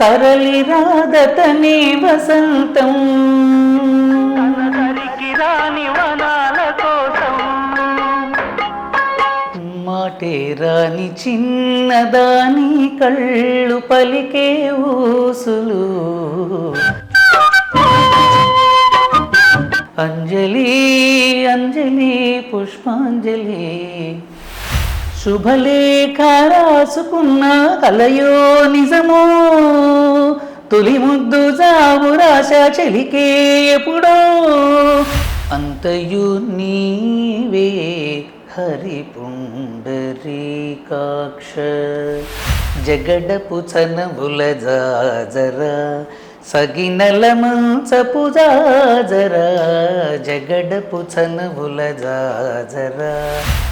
తరలి రాదతనే వసంతం తనదరికి రాని వనాల కోసం మాటే రాని చిన్నదాని కళ్ళు పలికే ఊసులు అంజలి అంజలి పుష్పాంజలి శుభలేఖ రాసుకున్న కలయో నిజమో తొలి ముద్దు జావు రాశ చెలికే ఎప్పుడో అంతయు నీవే హరి పుండరీకాక్ష జగడపు చనబుల జాజరా సగినల మంచపు జాజరా జగడపు చనబుల జాజరా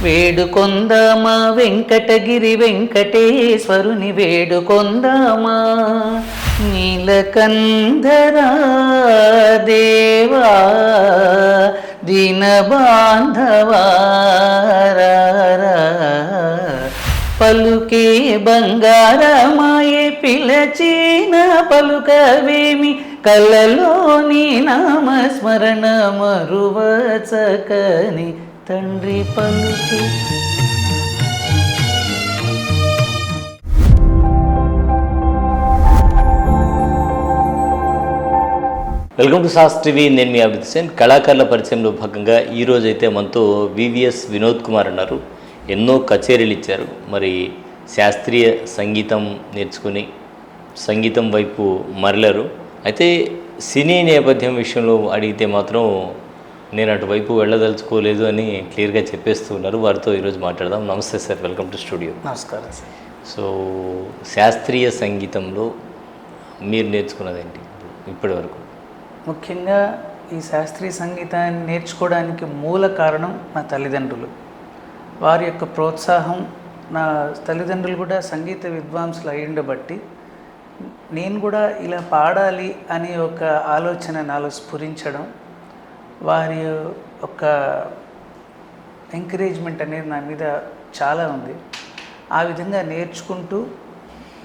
వేడుకొందామా వెంకటగిరి వెంకటేశ్వరుని వేడుకొందామా నీలకంధరా దేవా దీనబాంధవా పలుకే బంగారమాయే పిలచిన పలుకవేమి కలలోని నామస్మరణ మరువచకని తండ్రి పలుకి. వెల్కమ్ టు సాస్ టీవీ. నేను మీ అభిజిత్ సేన్. కళాకారుల పరిచయంలో భాగంగా ఈరోజు అయితే మనతో వివిఎస్ వినోద్ కుమార్ అన్నారు. ఎన్నో కచేరీలు ఇచ్చారు. మరి శాస్త్రీయ సంగీతం నేర్చుకుని సంగీతం వైపు మరలారు. అయితే సినీ నేపథ్యం విషయంలో అడిగితే మాత్రం నేను అటువైపు వెళ్ళదలుచుకోలేదు అని క్లియర్గా చెప్పేస్తూ ఉన్నారు. వారితో ఈరోజు మాట్లాడదాం. నమస్తే సార్, వెల్కమ్ టు స్టూడియో. నమస్కారం సార్. సో శాస్త్రీయ సంగీతంలో మీరు నేర్చుకున్నది ఏంటి ఇప్పటి వరకు? ముఖ్యంగా ఈ శాస్త్రీయ సంగీతాన్ని నేర్చుకోవడానికి మూల కారణం నా తల్లిదండ్రులు. వారి యొక్క ప్రోత్సాహం. నా తల్లిదండ్రులు కూడా సంగీత విద్వాంసులు అయ్యుండబట్టి నేను కూడా ఇలా పాడాలి అనే ఒక ఆలోచన నాలో స్ఫురించడం, వారి యొక్క ఎంకరేజ్మెంట్ అనేది నా మీద చాలా ఉంది. ఆ విధంగా నేర్చుకుంటూ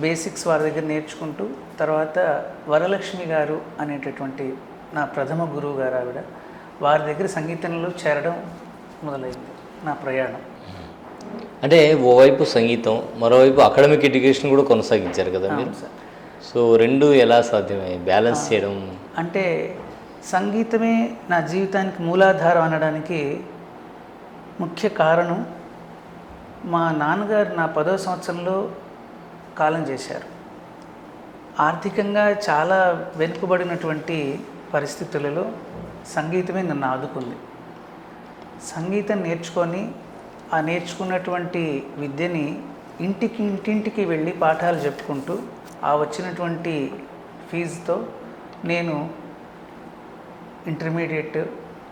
బేసిక్స్ వారి దగ్గర నేర్చుకుంటూ తర్వాత వరలక్ష్మి గారు అనేటటువంటి నా ప్రథమ గురువు గారు ఆవిడ, వారి దగ్గర సంగీతంలో చేరడం మొదలైంది నా ప్రయాణం. అంటే ఓవైపు సంగీతం, మరోవైపు అకాడమిక్ ఎడ్యుకేషన్ కూడా కొనసాగించారు కదా మీరు. సో రెండు ఎలా సాధ్యమే బ్యాలెన్స్ చేయడం? అంటే సంగీతమే నా జీవితానికి మూలాధారం అనడానికి ముఖ్య కారణం మా నాన్నగారు నా 10వ సంవత్సరంలో కాలం చేశారు. ఆర్థికంగా చాలా వెనుకబడినటువంటి పరిస్థితులలో సంగీతమే నన్ను ఆదుకుంది. సంగీతం నేర్చుకొని ఆ నేర్చుకున్నటువంటి విద్యని ఇంటింటికి వెళ్ళి పాఠాలు చెప్పుకుంటూ ఆ వచ్చినటువంటి ఫీజుతో నేను intermediate,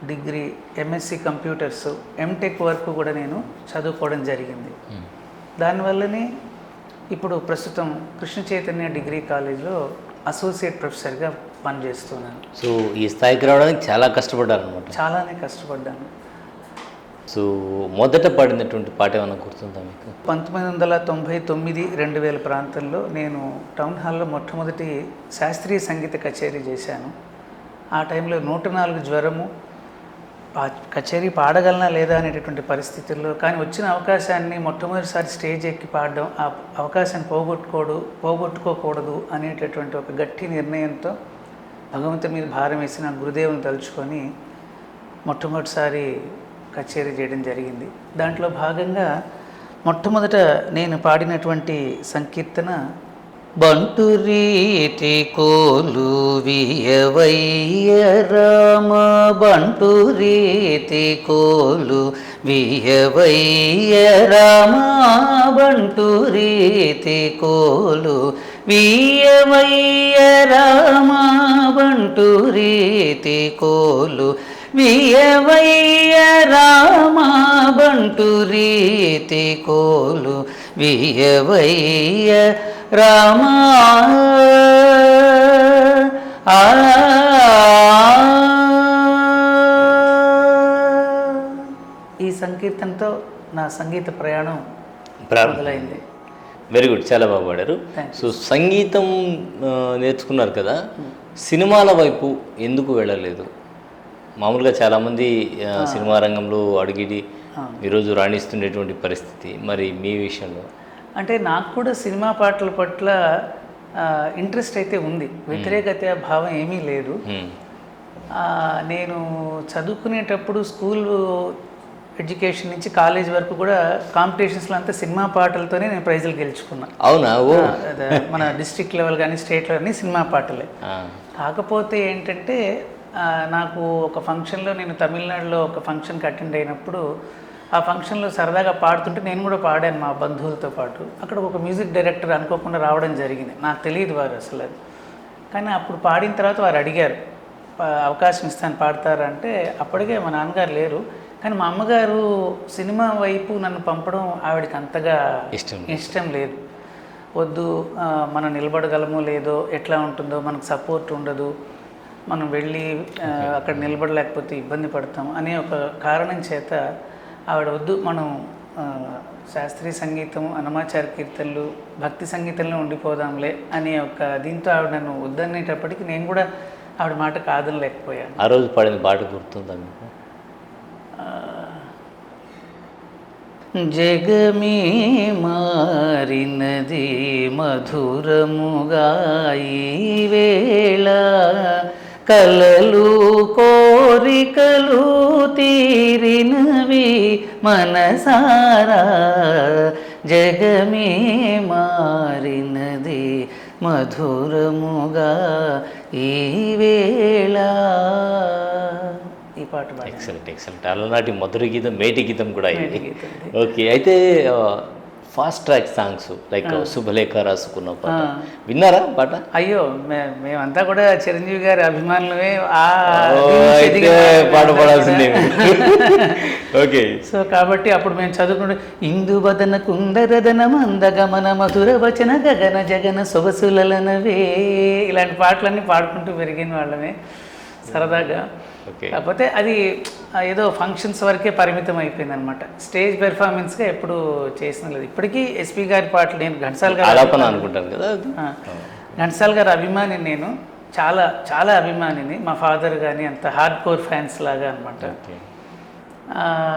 degree, MSc computers, MTech వరకు కూడా నేను చదువుకోవడం జరిగింది. దానివల్లనే ఇప్పుడు ప్రస్తుతం కృష్ణ చైతన్య డిగ్రీ కాలేజ్లో అసోసియేట్ ప్రొఫెసర్గా పనిచేస్తున్నాను. సో ఈ స్థాయికి రావడానికి చాలా కష్టపడ్డారు అనమాట. చాలానే కష్టపడ్డాను. సో మొదట పాడినటువంటి పాట ఏమైనా గుర్తుందా మీకు? 1999-2000 ప్రాంతంలో నేను టౌన్ హాల్లో మొట్టమొదటి శాస్త్రీయ సంగీత కచేరీ చేశాను. ఆ టైంలో 104 జ్వరము, ఆ కచేరీ పాడగలనా లేదా అనేటటువంటి పరిస్థితుల్లో, కానీ వచ్చిన అవకాశాన్ని మొట్టమొదటిసారి స్టేజ్ ఎక్కి పాడడం, ఆ అవకాశాన్ని పోగొట్టుకోకూడదు అనేటటువంటి ఒక గట్టి నిర్ణయంతో భగవంతుని మీద భారం వేసి నా గురుదేవుని తలుచుకొని మొట్టమొదటిసారి కచేరీ చేయడం జరిగింది. దాంట్లో భాగంగా మొట్టమొదట నేను పాడినటువంటి సంకీర్తన బంటు రీతి కోలు వియవయ్య రామ, బంటు రీతి కోలు వియవయ్య రామ, బంటు రీతి కోలు వియవయ్య రామ, బంటు రీతి కోలు వియవయ్య రామ, బంటు రీతి కోలు వియవయ్య రామ. ఈ సంకీర్తనతో నా సంగీత ప్రయాణం మొదలైంది. వెరీ గుడ్, చాలా బాగా పాడారు. సో సంగీతం నేర్చుకున్నారు కదా, సినిమాల వైపు ఎందుకు వెళ్ళలేదు? మామూలుగా చాలామంది సినిమా రంగంలో అడిగిడి ఈరోజు రాణిస్తుండేటువంటి పరిస్థితి, మరి మీ విషయంలో? అంటే నాకు కూడా సినిమా పాటల పట్ల ఇంట్రెస్ట్ అయితే ఉంది, వ్యతిరేకత భావం ఏమీ లేదు. నేను చదువుకునేటప్పుడు స్కూల్ ఎడ్యుకేషన్ నుంచి కాలేజ్ వరకు కూడా కాంపిటీషన్స్లో అంతా సినిమా పాటలతోనే నేను ప్రైజులు గెలుచుకున్నాను. అవునా? మన డిస్ట్రిక్ట్ లెవెల్ కానీ స్టేట్ లెవెల్ కానీ సినిమా పాటలే. కాకపోతే ఏంటంటే నాకు ఒక ఫంక్షన్లో, నేను తమిళనాడులో ఒక ఫంక్షన్కి అటెండ్ అయినప్పుడు ఆ ఫంక్షన్లో సరదాగా పాడుతుంటే నేను కూడా పాడాను మా బంధువులతో పాటు. అక్కడ ఒక మ్యూజిక్ డైరెక్టర్ అనుకోకుండా రావడం జరిగింది, నాకు తెలియదు వారు అసలు అది. కానీ అప్పుడు పాడిన తర్వాత వారు అడిగారు, అవకాశం ఇస్తాను పాడతారా అంటే, అప్పటికే మా నాన్నగారు లేరు. కానీ మా అమ్మగారు సినిమా వైపు నన్ను పంపడం ఆవిడకి అంతగా ఇష్టం లేదు. వద్దు, మనం నిలబడగలమో లేదో, ఎట్లా ఉంటుందో, మనకు సపోర్ట్ ఉండదు, మనం వెళ్ళి అక్కడ నిలబడలేకపోతే ఇబ్బంది పడతాం అనే ఒక కారణం చేత ఆవిడ వద్దు, మనం శాస్త్రీయ సంగీతం, అన్నమాచార్య కీర్తనలు, భక్తి సంగీతంలో ఉండిపోదాంలే అనే ఒక దీంతో ఆవిడ నన్ను వద్దనేటప్పటికీ నేను కూడా ఆవిడ మాట కాదనలేకపోయాను. ఆ రోజు పాడిన పాట గుర్తుందా మీకు? జగమే మారినది మధురముగా ఈ వేళ, కలలు కోరికలు తీరినవి మనసారా, జగమే మారినది మధురముగా ఈ వేళ. ఈ పాట ఎక్సలెంట్. అలనాటి మధుర గీతం, మేటి గీతం కూడా ఇది. ఓకే, అయితే ఫాస్ట్ ట్రాక్ సాంగ్స్ లైక్ శుభలేఖ రాసుకున్న పాట విన్నారా పాట? అయ్యో, మేమంతా కూడా చిరంజీవి గారి అభిమానులమే. పాట పాడాల్సిందే. ఓకే, సో కాబట్టి అప్పుడు మేము చదువుకుంటే ఇందు వదన కుందరదన మందగమన మధుర వచన గగన జగన సొగసులనవే, ఇలాంటి పాటలన్నీ పాడుకుంటూ పెరిగిన వాళ్ళమే సరదాగా. కాకపోతే అది ఏదో ఫంక్షన్స్ వరకే పరిమితం అయిపోయింది అనమాట, స్టేజ్ పెర్ఫార్మెన్స్గా ఎప్పుడు చేసిన లేదు. ఇప్పటికీ ఎస్పీ గారి పాటలు, నేను ఘంటసాల గారు అనుకుంటాను కదా, ఘంటసాల గారి అభిమానిని, నేను చాలా చాలా అభిమానిని. మా ఫాదర్ కానీ అంత హార్డ్ కోర్ ఫ్యాన్స్ లాగా అనమాట.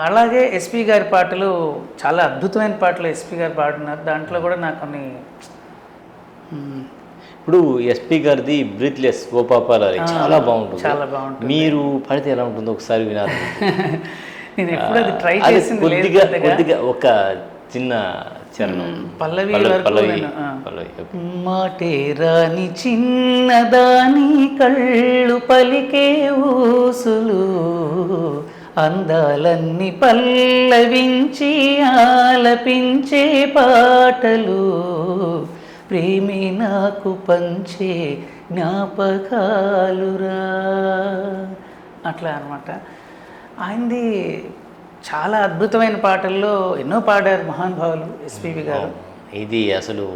అలాగే ఎస్పీ గారి పాటలు చాలా అద్భుతమైన పాటలు ఎస్పీ గారు పాడుతున్నారు. దాంట్లో కూడా నాకు కొన్ని, ఇప్పుడు ఎస్పీ గారిది బ్రీత్లెస్ ఓ పాపాలి చాలా బాగుంటుంది. చాలా బాగుంటుంది. మీరు పాడితే ఎలా ఉంటుందో ఒకసారి వినాలి. నేను ఎప్పుడు అది ట్రై చేసింది కొద్దిగా ఒక చిన్న చరణం, పల్లవి మాటే రాని చిన్నదాని కళ్ళు పలికే ఊసులు, అందాలన్నీ పల్లవించి ఆలపించే పాటలు, ప్రేమి నాకు పంచే జ్ఞాపకాలురా, అట్లా అనమాట. ఆయనది చాలా అద్భుతమైన పాటల్లో ఎన్నో పాడారు మహానుభావులు ఎస్పీబీ గారు. ఇది అసలు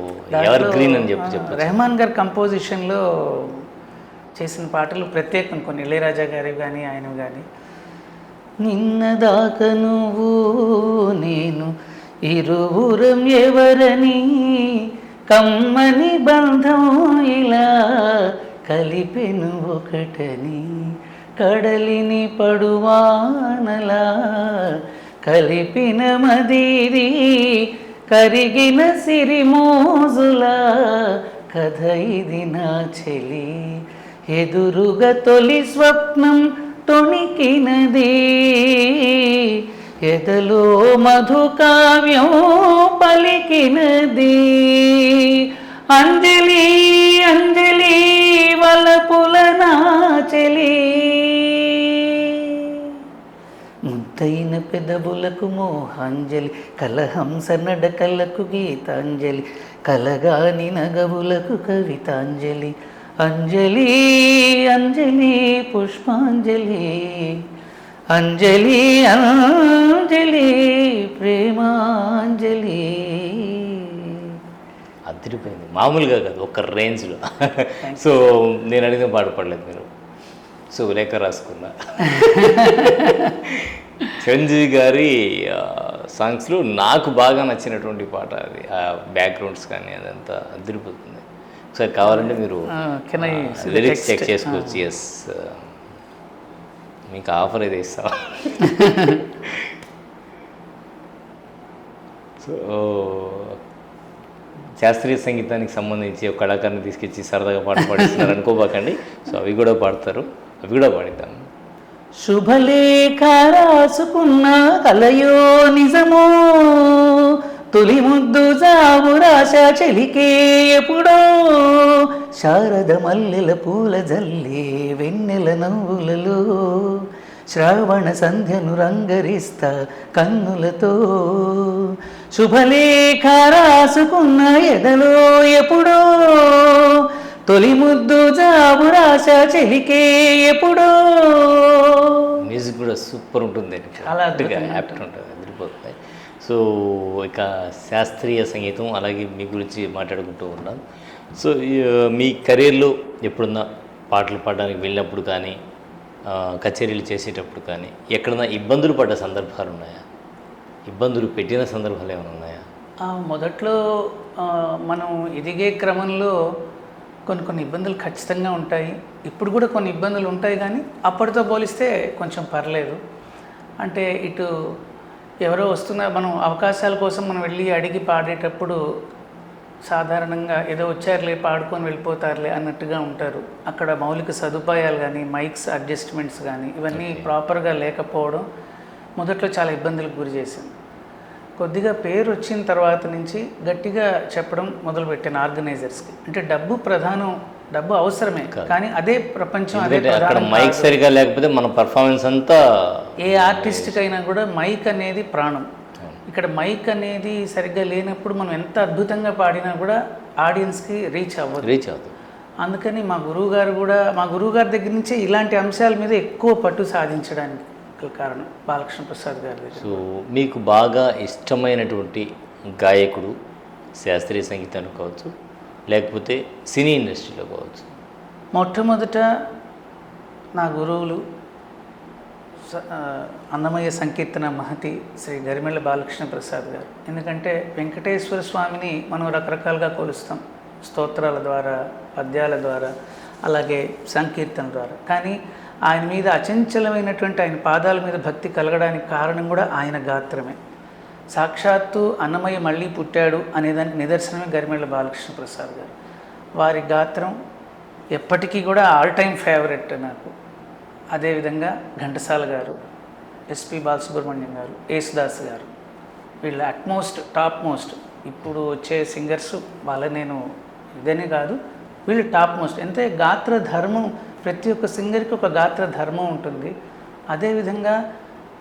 ఎవర్ గ్రీన్ అని చెప్పు. రెహమాన్ గారి కంపోజిషన్లో చేసిన పాటలు ప్రత్యేకం, కొన్ని ఇళయరాజా గారి కానీ ఆయనవి కానీ. నిన్నదాకా నువ్వు నేను ఇరువురం ఎవరని, కమ్మని బంధం ఇలా కలిపెను ఒకటని, కడలిని పడువానలా కలిపిన మదిరి, కరిగిన సిరిమోజుల కథ ఇది నా చెలి, ఎదురుగా తొలి స్వప్నం తొణికినది, ఎదలో మధుకావ్యం పలికినది, అంజలి అంజలి వలపుల నాచెలి, ముద్దైన పెదవులకు మోహాంజలి, కలహంస నడకలకు గీతాంజలి, కలగాని నగవులకు కవితాంజలి, అంజలి అంజలి పుష్పాంజలి, అంజలి అంజలి ప్రేమాంజలి. అదిరిపోయింది, మామూలుగా కాదు, ఒక రేంజ్లో. సో నేను అడిగిన పాట పడలేదు మీరు, సో లేఖ రాసుకున్నా. చిరంజీవి గారి సాంగ్స్లో నాకు బాగా నచ్చినటువంటి పాట అది. ఆ బ్యాక్గ్రౌండ్స్ కానీ అదంతా అదిరిపోతుంది. ఒకసారి కావాలంటే మీరు కెన్ ఐ లిరిక్స్ చెక్ చేసుకోవచ్చు. ఎస్, మీకు ఆఫర్ అయితే ఇస్తాం. సో శాస్త్రీయ సంగీతానికి సంబంధించి ఒక కళాకారుని తీసుకొచ్చి సరదాగా పాట పాడిస్తున్నారు అనుకోబాకండి. సో అవి కూడా పాడతారు, అవి కూడా పాడిద్దాం. శుభలేఖ రాసుకున్న కలయో నిజమో, తొలి ముద్దు జాబు రాశ చెలికే ఎప్పుడో, శారద మల్లెల పూల జల్లే వెన్నెల నవ్వులలో, శ్రావణ సంధ్యను రంగరిస్తా కన్నులతో, శుభలేఖ రాసుకున్న ఎదలో ఎప్పుడో, తొలి ముద్దు జాబు రాశ చెలికే ఎప్పుడో. మ్యూజిక్ కూడా సూపర్ ఉంటుంది, చాలా యాప్ట్ ఉంటుంది, అదిరిపోతుంది. సో ఇక శాస్త్రీయ సంగీతం అలాగే మీ గురించి మాట్లాడుకుంటూ ఉన్నాం. సో మీ కెరీర్లో ఎప్పుడన్నా పాటలు పాడడానికి వెళ్ళినప్పుడు కానీ కచేరీలు చేసేటప్పుడు కానీ ఎక్కడన్నా ఇబ్బందులు పడ్డ సందర్భాలు ఉన్నాయా? ఇబ్బందులు పెట్టిన సందర్భాలు ఏమైనా ఉన్నాయా? మొదట్లో మనం ఎదిగే క్రమంలో కొన్ని ఇబ్బందులు ఖచ్చితంగా ఉంటాయి. ఇప్పుడు కూడా కొన్ని ఇబ్బందులు ఉంటాయి, కానీ అప్పటితో పోలిస్తే కొంచెం పర్లేదు. అంటే ఇటు ఎవరో వస్తున్నారు, మనం అవకాశాల కోసం మనం వెళ్ళి అడిగి పాడేటప్పుడు సాధారణంగా ఏదో వచ్చారులే పాడుకొని వెళ్ళిపోతారులే అన్నట్టుగా ఉంటారు. అక్కడ మౌలిక సదుపాయాలు కానీ మైక్స్ అడ్జస్ట్మెంట్స్ కానీ ఇవన్నీ ప్రాపర్గా లేకపోవడం మొదట్లో చాలా ఇబ్బందులకు గురి చేసింది. కొద్దిగా పేరు వచ్చిన తర్వాత నుంచి గట్టిగా చెప్పడం మొదలుపెట్టాను ఆర్గనైజర్స్కి. అంటే డబ్బు ప్రధానం, డబ్బు అవసరమే, కానీ అదే ప్రపంచం, అదే అక్కడ మైక్ సరిగా లేకపోతే మన పర్ఫార్మెన్స్ అంతా. ఏ ఆర్టిస్ట్కైనా కూడా మైక్ అనేది ప్రాణం. ఇక్కడ మైక్ అనేది సరిగ్గా లేనప్పుడు మనం ఎంత అద్భుతంగా పాడినా కూడా ఆడియన్స్కి రీచ్ అవ్వదు. అందుకని మా గురువుగారి దగ్గర నుంచే ఇలాంటి అంశాల మీద ఎక్కువ పట్టు సాధించడానికి కారణం బాలకృష్ణ ప్రసాద్ గారి దగ్గర. సో మీకు బాగా ఇష్టమైనటువంటి గాయకుడు శాస్త్రీయ సంగీతానికి కావచ్చు, లేకపోతే సినీ ఇండస్ట్రీలో కావచ్చు? మొట్టమొదట నా గురువులు అన్నమయ్య సంకీర్తన మహతి శ్రీ గరిమెళ్ళ బాలకృష్ణ ప్రసాద్ గారు. ఎందుకంటే వెంకటేశ్వర స్వామిని మనం రకరకాలుగా కొలుస్తాం, స్తోత్రాల ద్వారా, పద్యాల ద్వారా, అలాగే సంకీర్తన ద్వారా. కానీ ఆయన మీద అచంచలమైనటువంటి ఆయన పాదాల మీద భక్తి కలగడానికి కారణం కూడా ఆయన గాత్రమే. సాక్షాత్తు అన్నమయ్య మళ్ళీ పుట్టాడు అనేదానికి నిదర్శనమే గరిమెళ్ళ బాలకృష్ణ ప్రసాద్ గారు. వారి గాత్రం ఎప్పటికీ కూడా ఆల్ టైమ్ ఫేవరెట్ నాకు. అదేవిధంగా ఘంటసాల గారు, ఎస్పి బాలసుబ్రహ్మణ్యం గారు, యేసుదాస్ గారు, వీళ్ళ అట్మోస్ట్ టాప్ మోస్ట్. ఇప్పుడు వచ్చే సింగర్స్ వాళ్ళ నేను ఇదనే కాదు, వీళ్ళు టాప్ మోస్ట్. అంటే గాత్ర ధర్మం, ప్రతి ఒక్క సింగర్కి ఒక గాత్ర ధర్మం ఉంటుంది. అదేవిధంగా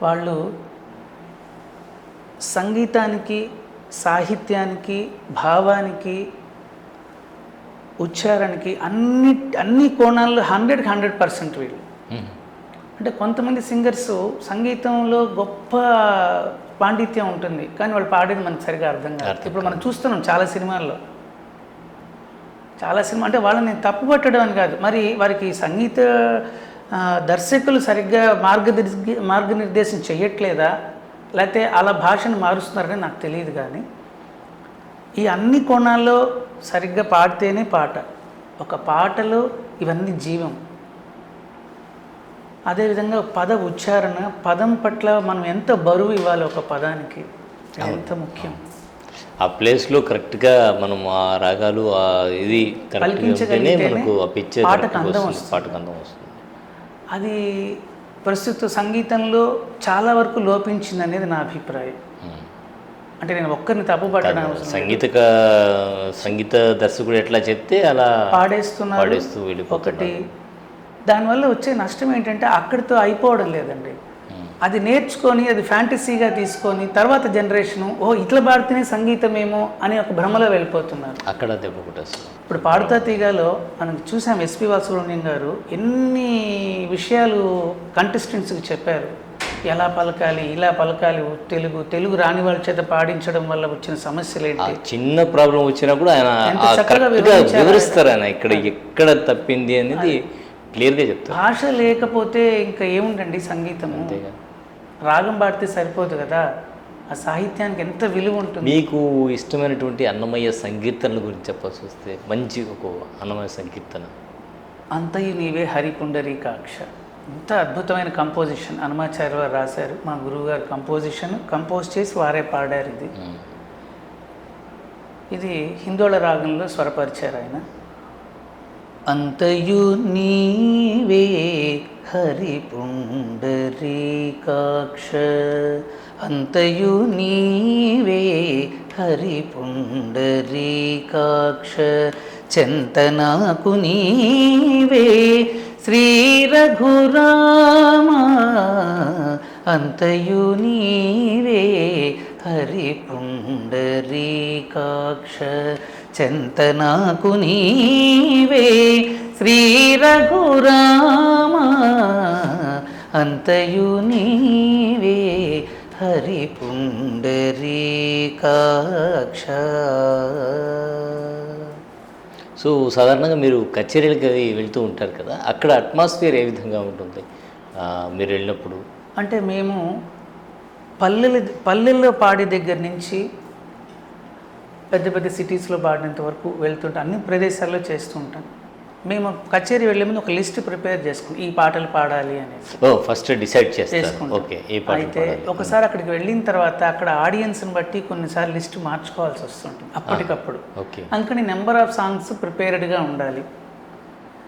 వాళ్ళు సంగీతానికి, సాహిత్యానికి, భావానికి, ఉచ్చారణకి అన్ని కోణాల్లో 100% వీళ్ళు. అంటే కొంతమంది సింగర్స్ సంగీతంలో గొప్ప పాండిత్యం ఉంటుంది, కానీ వాళ్ళు పాడేది మనకు సరిగా అర్థం కాదు. ఇప్పుడు మనం చూస్తున్నాం చాలా సినిమాల్లో, అంటే వాళ్ళని తప్పు పట్టడం అని కాదు, మరి వారికి సంగీత దర్శకులు సరిగ్గా మార్గనిర్దేశం చేయట్లేదా, లేకపోతే అలా భాషను మారుస్తున్నారని నాకు తెలియదు. కానీ ఈ అన్ని కోణాల్లో సరిగ్గా పాడితేనే పాట. ఒక పాటలో ఇవన్నీ జీవం. అదేవిధంగా పద ఉచ్చారణ, పదం పట్ల మనం ఎంత బరువు ఇవ్వాలి ఒక పదానికి, ఎంత ముఖ్యం. ఆ ప్లేస్లో కరెక్ట్గా మనం ఆ రాగాలు ఇది మనకు ఆ పిక్చర్ పాటకు అందం వస్తుంది. అది ప్రస్తుత సంగీతంలో చాలా వరకు లోపించింది అనేది నా అభిప్రాయం. అంటే నేను ఒక్కరిని తప్పు పట్టడం, సంగీత దర్శకుడు ఎట్లా చెప్తే అలా పాడేస్తున్నారు ఒకటి. దానివల్ల వచ్చే నష్టం ఏంటంటే అక్కడితో అయిపోవడం లేదండి. అది నేర్చుకొని, అది ఫ్యాంటసీగా తీసుకొని తర్వాత జనరేషను ఇట్లా పాడితేనే సంగీతమేమో అని ఒక భ్రమలో వెళ్ళిపోతున్నారు. అక్కడ దెబ్బ కొట్టేస్తుంది. ఇప్పుడు పాడుతా తీగాలో మనం చూసాం, ఎస్పి బాలసుబ్రహ్మణ్యం గారు ఎన్ని విషయాలు కంటెస్టెంట్స్కి చెప్పారు. ఎలా పలకాలి, ఇలా పలకాలి, తెలుగు రాని వాళ్ళ చేత పాడించడం వల్ల వచ్చిన సమస్యలు ఏంటి, చిన్న ప్రాబ్లం వచ్చినా కూడా ఆయన వివరిస్తారు. ఆయన ఎక్కడ తప్పింది అనేది క్లియర్గా చెప్తారు. భాష లేకపోతే ఇంకా ఏముందండి సంగీతం. రాగం పాడితే సరిపోదు కదా. ఆ సాహిత్యానికి ఎంత విలువ ఉంటుంది. మీకు ఇష్టమైనటువంటి అన్నమయ్య సంకీర్తనల గురించి చెప్పాల్సి వస్తే మంచి ఒక అన్నమయ్య సంకీర్తన. అంతయు నీవే హరిపుండరీకాక్ష, ఇంత అద్భుతమైన కంపోజిషన్ హనుమాచార్య వారు రాశారు. మా గురువుగారు కంపోజ్ చేసి వారే పాడారు. ఇది హిందోళ రాగంలో స్వరపరిచారు ఆయన. అంతయు నీవే హరిపుండరీకాక్ష, అంతయు నీవే హరిపుండరీకాక్ష, చెంతనాకు నీవే శ్రీ రఘురామ, అంతయు నీవే హరిపుండరీకాక్ష, చెంతనాకు నీవే శ్రీ రఘురామ, అంతయు నీవే హరిపుండరీకాక్ష. సో సాధారణంగా మీరు కచేరీలకి అవి వెళ్తూ ఉంటారు కదా, అక్కడ అట్మాస్ఫియర్ ఏ విధంగా ఉంటుంది మీరు వెళ్ళినప్పుడు? అంటే మేము పల్లెల్లో పాడే దగ్గర నుంచి పెద్ద పెద్ద సిటీస్లో పాడినంత వరకు వెళ్తుంటాం. అన్ని ప్రదేశాల్లో చేస్తూ ఉంటాం. మేము కచేరీ వెళ్ళే ముందు ఒక లిస్ట్ ప్రిపేర్ చేసుకుంటాం, ఈ పాటలు పాడాలి అనేసి. ఫస్ట్ డిసైడ్ చేసుకుంటాం. ఓకే, ఏ పాట అయితే ఒకసారి అక్కడికి వెళ్ళిన తర్వాత అక్కడ ఆడియన్స్ని బట్టి కొన్నిసార్లు లిస్ట్ మార్చుకోవాల్సి వస్తుంటుంది అప్పటికప్పుడు. ఓకే, అందుకని నెంబర్ ఆఫ్ సాంగ్స్ ప్రిపేర్డ్గా ఉండాలి.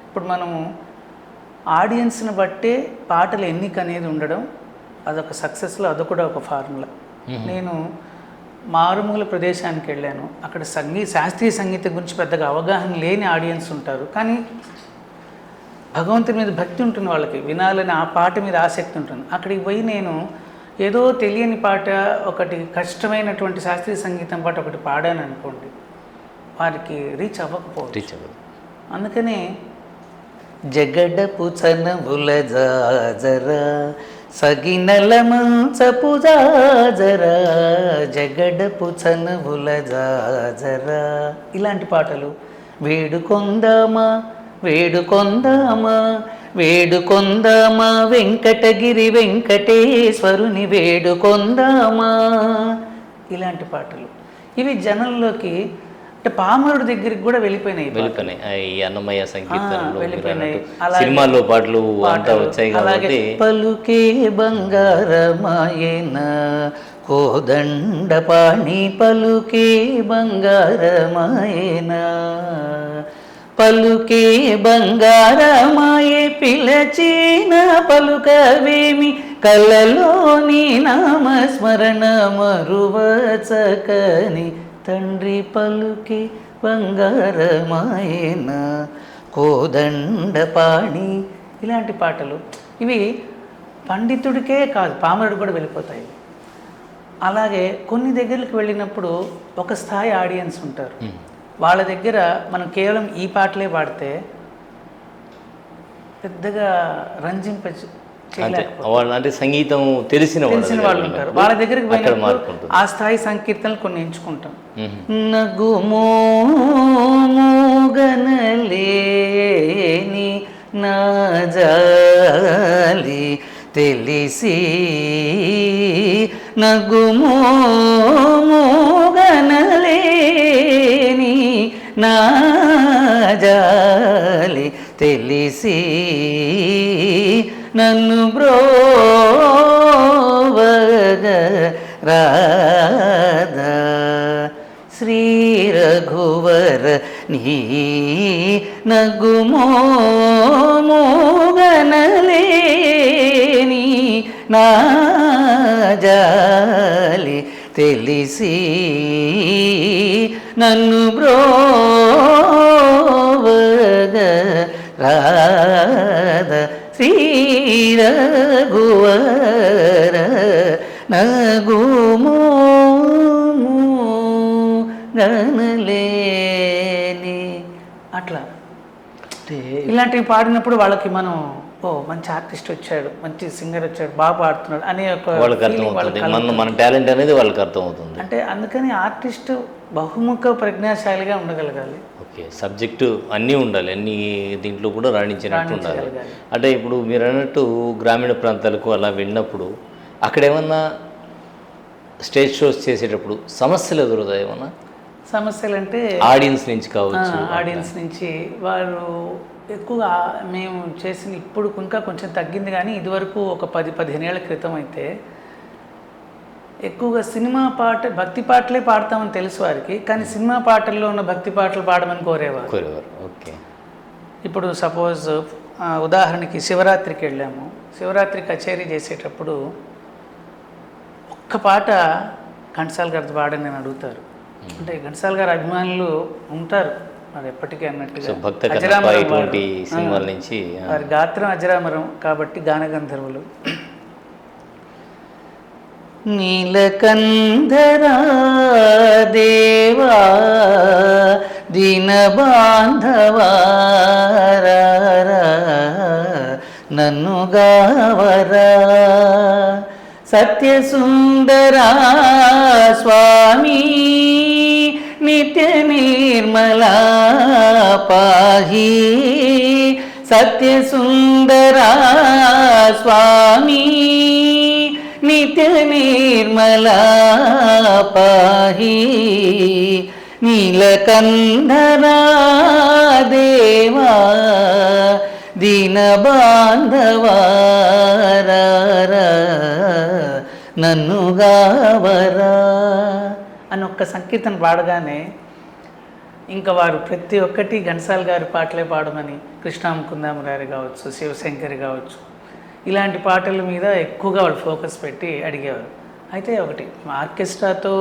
ఇప్పుడు మనము ఆడియన్స్ని బట్టే పాటల ఎన్నిక అనేది ఉండడం అదొక సక్సెస్లో అదొకటి ఒక ఫార్ములా. నేను మారుమూల ప్రదేశానికి వెళ్ళాను. అక్కడ శాస్త్రీయ సంగీతం గురించి పెద్దగా అవగాహన లేని ఆడియన్స్ ఉంటారు, కానీ భగవంతుని మీద భక్తి ఉంటుంది వాళ్ళకి, వినాలని ఆ పాట మీద ఆసక్తి ఉంటుంది. అక్కడికి పోయి నేను ఏదో తెలియని పాట, ఒకటి కష్టమైనటువంటి శాస్త్రీయ సంగీతం పాట ఒకటి పాడాను అనుకోండి, వారికి రీచ్ అవ్వకపోవచ్చు. అందుకనే జగడపు చనబుల జాజరా సగినల మంచపు జాజరా, జగడపు చనబుల జాజరా, ఇలాంటి పాటలు. వేడుకొందామా వేడుకొందామా వేడుకొందామా వెంకటగిరి వెంకటేశ్వరుని వేడుకొందామా, ఇలాంటి పాటలు. ఇవి జనంలోకి అంటే పామరుడి దగ్గరికి కూడా వెళ్ళిపోయినాయి. ఈ అన్నమయ్య సంకీర్తనలు, సినిమాల్లో పాటలు అంతా వచ్చాయి కాబట్టి. పలుకే బంగారమాయన కోదండ పాణి, పలుకే బంగారమాయన, పలుకే బంగారమాయే పిలచిన పలుకవేమి, కళ్ళలోని నామస్మరణ మరువచకని తండ్రి, పలుకే బంగారమాయన కోదండ పాణి, ఇలాంటి పాటలు. ఇవి పండితుడికే కాదు పామరుడు కూడా వెళ్ళిపోతాయి. అలాగే కొన్ని దగ్గరికి వెళ్ళినప్పుడు ఒక స్థాయి ఆడియన్స్ ఉంటారు, వాళ్ళ దగ్గర మనం కేవలం ఈ పాటలే పాడితే పెద్దగా రంజింప అంటే సంగీతం తెలిసిన వాళ్ళు ఉంటారు. వాళ్ళ దగ్గరికి పోయినప్పుడు ఆ స్థాయి సంకీర్తనలు కొన్ని ఎంచుకుంటాం. నగుమోగనలేని నాజాలి తెలిసి, నగుమోగనలేని నాజాలి తెలిసి, నన్ను బ్రోవగ రాధా శ్రీ రఘువర నీ, నగుమోగనలేని నాజాలి తెలిసి, నన్ను బ్రోవగ రాధ శ్రీ రఘువర నగుమోగనలేని, అట్లా ఇలాంటివి పాడినప్పుడు వాళ్ళకి మనం మంచి ఆర్టిస్ట్ వచ్చాడు, మంచి సింగర్ వచ్చాడు, బాగా పాడుతున్నాడు అనే ఒక వాళ్ళకి అర్థమవుతుంది, మన టాలెంట్ అనేది వాళ్ళకి అర్థమవుతుంది. అంటే అందుకని ఆర్టిస్ట్ బహుముఖ ప్రజ్ఞాశాలిగా ఉండగలగాలి. ఓకే, సబ్జెక్టు అన్నీ ఉండాలి, అన్ని దీంట్లో కూడా రాణించినట్టు ఉండాలి. అంటే ఇప్పుడు మీరు అన్నట్టు గ్రామీణ ప్రాంతాలకు అలా వెళ్ళినప్పుడు అక్కడ ఏమన్నా స్టేజ్ షోస్ చేసేటప్పుడు సమస్యలు ఎదురవుతాయి ఏమన్నా? సమస్యలు అంటే ఆడియన్స్ నుంచి కావచ్చు. ఆడియన్స్ నుంచి వారు ఎక్కువగా మేము చేసిన ఇప్పుడు ఇంకా కొంచెం తగ్గింది, కానీ ఇదివరకు ఒక 10-15 ఏళ్ల క్రితం అయితే ఎక్కువగా సినిమా భక్తి పాటలే పాడతామని తెలుసు వారికి, కానీ సినిమా పాటల్లో ఉన్న భక్తి పాటలు పాడమని కోరేవారు. ఓకే. ఇప్పుడు సపోజ్ ఉదాహరణకి శివరాత్రికి వెళ్ళాము, శివరాత్రి కచేరీ చేసేటప్పుడు ఒక్క పాట ఘంటసాల గారితో పాడని అని అడుగుతారు. అంటే ఘంటసాల గారి అభిమానులు ఉంటారు మరి ఎప్పటికీ అన్నట్టుగా. ఇటువంటి సినిమాల నుంచి వారి గాత్రం అజరామరం కాబట్టి గానగంధర్వులు. నీలకంధరా దేవా దీన బాంధవా నన్ను గావరా సత్యసుందరా స్వామి నిత్య నిర్మలా పాహి సత్యసుందరా స్వామి నిత్య నిర్మలా పాహి నీలకంధరా దేవా దీన బాంధవా నన్ను గావరా అని ఒక్క సంకీర్తన పాడగానే ఇంకా వారు ప్రతి ఒక్కటి ఘంటసాల గారి పాటలే పాడమని, కృష్ణాముకుందామురారి కావచ్చు, శివశంకరి కావచ్చు, ఇలాంటి పాటల మీద ఎక్కువగా వాళ్ళు ఫోకస్ పెట్టి అడిగేవారు. అయితే ఒకటి ఆర్కెస్ట్రాతో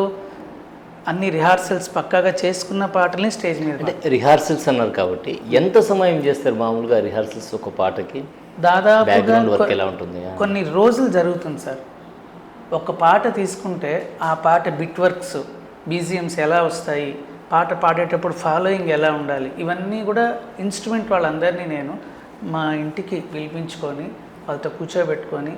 అన్ని రిహార్సల్స్ పక్కాగా చేసుకున్న పాటల్ని స్టేజ్ మీద. అంటే రిహార్సల్స్ అన్నారు కాబట్టి ఎంత సమయం చేస్తారు మామూలుగా రిహార్సల్స్ ఒక పాటకి? దాదాపుగా ఎలా ఉంటుంది? కొన్ని రోజులు జరుగుతుంది సార్. ఒక పాట తీసుకుంటే ఆ పాట బిట్ వర్క్స్, బీజిఎమ్స్ ఎలా వస్తాయి, పాట పాడేటప్పుడు ఫాలోయింగ్ ఎలా ఉండాలి, ఇవన్నీ కూడా ఇన్స్ట్రుమెంట్ వాళ్ళందరినీ నేను మా ఇంటికి పిలిపించుకొని వాళ్ళతో కూర్చోబెట్టుకొని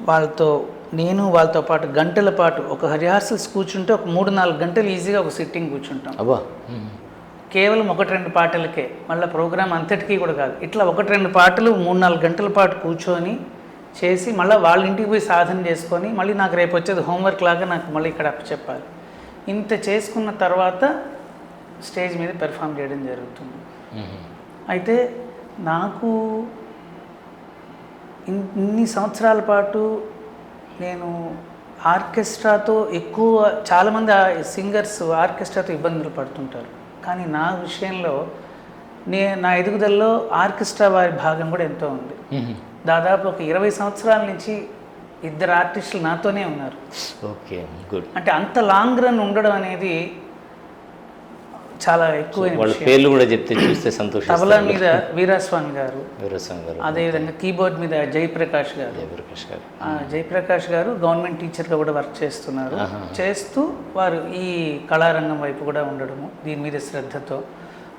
వాళ్ళతో పాటు గంటల పాటు ఒక రిహార్సల్స్ కూర్చుంటే ఒక 3-4 గంటలు ఈజీగా ఒక సిట్టింగ్ కూర్చుంటాం. కేవలం 1-2 పాటలకే, మళ్ళీ ప్రోగ్రామ్ అంతటికీ కూడా కాదు. ఇట్లా 1-2 పాటలు 3-4 గంటల పాటు కూర్చొని చేసి మళ్ళీ వాళ్ళ ఇంటికి పోయి సాధన చేసుకొని మళ్ళీ నాకు రేపు వచ్చేది హోంవర్క్ లాగా నాకు మళ్ళీ ఇక్కడ చెప్పాలి. ఇంత చేసుకున్న తర్వాత స్టేజ్ మీద పెర్ఫామ్ చేయడం జరుగుతుంది. అయితే నాకు ఇన్ని సంవత్సరాల పాటు నేను ఆర్కెస్ట్రాతో చాలామంది సింగర్స్ ఆర్కెస్ట్రాతో ఇబ్బందులు పడుతుంటారు, కానీ నా విషయంలో నా ఎదుగుదలలో ఆర్కెస్ట్రా వారి భాగం కూడా ఎంతో ఉంది. దాదాపు ఒక 20 సంవత్సరాల నుంచి 2 ఆర్టిస్టులు నాతోనే ఉన్నారు. Okay, good. అంటే అంత లాంగ్ రన్ ఉండడం అనేది చాలా ఎక్కువ. వాళ్ళ పేర్లు కూడా చెప్తే చూస్తే సంతోషం. తబలా మీద వీరాస్వామి గారు, అదేవిధంగా కీబోర్డ్ మీద జయప్రకాష్ గారు. జయప్రకాష్ గారు గవర్నమెంట్ టీచర్గా కూడా వర్క్ చేస్తున్నారు. చేస్తూ వారు ఈ కళారంగం వైపు కూడా ఉండడము, దీని మీద శ్రద్ధతో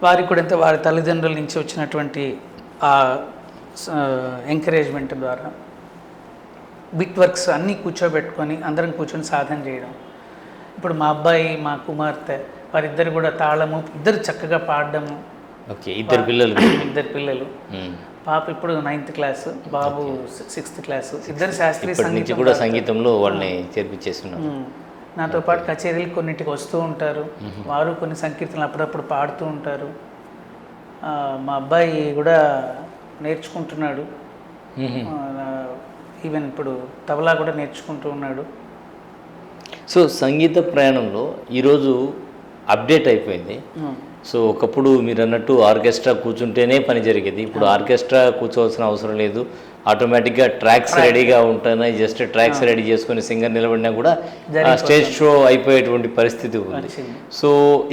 వారికి కూడా వారి తల్లిదండ్రుల నుంచి వచ్చినటువంటి ఆ ఎంకరేజ్మెంట్ ద్వారా బిట్ వర్క్స్ అన్నీ కూర్చోబెట్టుకొని అందరం కూర్చొని సాధన చేయడం. ఇప్పుడు మా అబ్బాయి, మా కుమార్తె వారిద్దరు కూడా తాళము, ఇద్దరు చక్కగా పాడడము. ఓకే, ఇద్దరు పిల్లలు. పాప ఇప్పుడు 9th క్లాసు, బాబు 6th క్లాసు. ఇద్దరు శాస్త్రీయ సంగీతం కూడా సంగీతంలో వాళ్ళని చేర్పించేస్తున్నారు. నాతో పాటు కచేరీలు కొన్నింటికి వస్తూ ఉంటారు. వారు కొన్ని సంకీర్తనలు అప్పుడప్పుడు పాడుతూ ఉంటారు. మా అబ్బాయి కూడా నేర్చుకుంటున్నాడు. ఈవెన్ ఇప్పుడు తబలా కూడా నేర్చుకుంటూ ఉన్నాడు. సో సంగీత ప్రయాణంలో ఈరోజు అప్డేట్ అయిపోయింది. సో ఒకప్పుడు మీరు అన్నట్టు ఆర్కెస్ట్రా కూర్చుంటేనే పని జరిగేది. ఇప్పుడు ఆర్కెస్ట్రా కూర్చోవలసిన అవసరం లేదు, ఆటోమేటిక్గా ట్రాక్స్ రెడీగా ఉంటున్నాయి. జస్ట్ ట్రాక్స్ రెడీ చేసుకుని సింగర్ నిలబడినా కూడా స్టేజ్ షో అయిపోయేటువంటి పరిస్థితి ఉంది. సో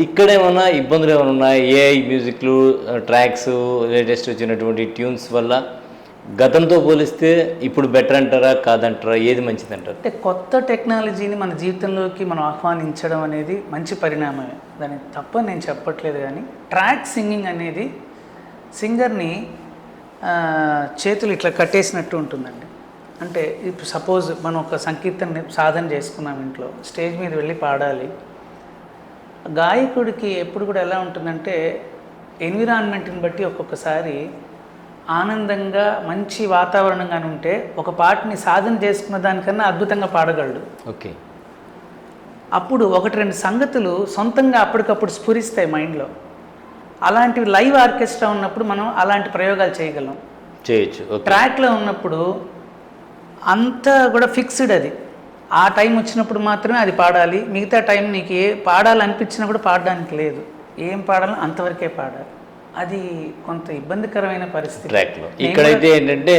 ఇక్కడ ఏమైనా ఇబ్బందులు ఏమైనా ఉన్నాయి? ఏఐ మ్యూజిక్లు, ట్రాక్స్, లేటెస్ట్ వచ్చినటువంటి ట్యూన్స్ వల్ల గతంతో పోలిస్తే ఇప్పుడు బెటర్ అంటారా, కాదంటారా? ఏది మంచిది అంటారు? అంటే కొత్త టెక్నాలజీని మన జీవితంలోకి మనం ఆహ్వానించడం అనేది మంచి పరిణామమే, దాన్ని తప్పని నేను చెప్పట్లేదు. కానీ ట్రాక్ సింగింగ్ అనేది సింగర్ని చేతులు ఇట్లా కట్టేసినట్టు ఉంటుందండి. అంటే ఇప్పుడు సపోజ్ మనం ఒక సంకీర్తన సాధన చేసుకున్నాం, ఇంట్లో స్టేజ్ మీద వెళ్ళి పాడాలి. గాయకుడికి ఎప్పుడు కూడా ఎలా ఉంటుందంటే ఎన్విరాన్మెంట్ని బట్టి ఒక్కొక్కసారి ఆనందంగా మంచి వాతావరణంగా ఉంటే ఒక పాటని సాధన చేసుకున్న దానికన్నా అద్భుతంగా పాడగలడు. ఓకే, అప్పుడు ఒకటి రెండు సంగతులు సొంతంగా అప్పటికప్పుడు స్ఫురిస్తాయి మైండ్లో. అలాంటివి లైవ్ ఆర్కెస్ట్రా ఉన్నప్పుడు మనం అలాంటి ప్రయోగాలు చేయగలం. చేయొచ్చు. ట్రాక్లో ఉన్నప్పుడు అంతా కూడా ఫిక్స్డ్, అది ఆ టైం వచ్చినప్పుడు మాత్రమే అది పాడాలి. మిగతా టైం నీకు ఏ పాడాలనిపించినా కూడా పాడడానికి లేదు. ఏం పాడాలో అంతవరకే పాడాలి. అది కొంత ఇబ్బందికరమైన పరిస్థితి ట్రాక్లో. ఇక్కడైతే ఏంటంటే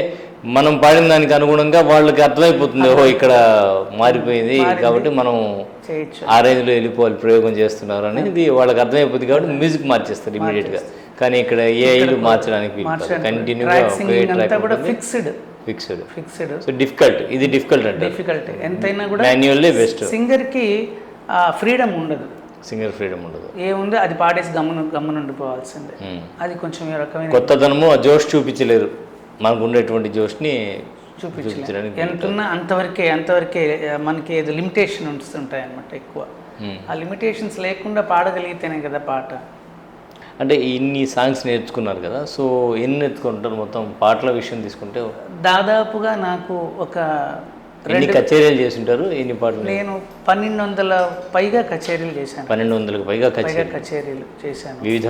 మనం పాడిన దానికి అనుగుణంగా వాళ్ళకి అర్థమైపోతుంది, ఓహో ఇక్కడ మారిపోయింది కాబట్టి మనం చేయొచ్చు, ఆ రేంజ్లో వెళ్ళిపోవాలి, ప్రయోగం చేస్తున్నారు అనేది వాళ్ళకి అర్థమైపోతుంది కాబట్టి మ్యూజిక్ మార్చేస్తారు ఇమీడియట్గా. కానీ ఇక్కడ ఏఐలు మార్చడానికి కంటిన్యూగా ఫిక్స్డ్. సో ఇది డిఫికల్ట్ అంటే ఎంతైనా కూడా మాన్యువల్లే బెస్ట్. సింగర్కి ఫ్రీడమ్ ఉండదు, ఏముంది అది పాడేసి గమ్మునుండిపోవాల్సిందే. అది కొంచెం ఈ రకమైన కొత్తదనము ఆ జోష్ చూపించలేరు, మనకు ఉండేటువంటి జోష్ని చూపించడానికి ఎంతున్నా అంతవరకే మనకి ఏదో లిమిటేషన్ ఉంటాయి అన్నమాట ఎక్కువ. ఆ లిమిటేషన్స్ లేకుండా పాడగలిగితేనే కదా పాట. అంటే ఇన్ని సాంగ్స్ నేర్చుకున్నారు కదా, సో ఎన్ని నేర్చుకుంటారు మొత్తం పాటల విషయం తీసుకుంటే? దాదాపుగా నాకు ఒక ఎన్ని కచేరీలు చేసి ఉంటారు, ఎన్ని పాటలు? నేను 1200 పైగా కచేరీలు చేశాను. 1200 పైగా కచేరీలు చేశాను వివిధ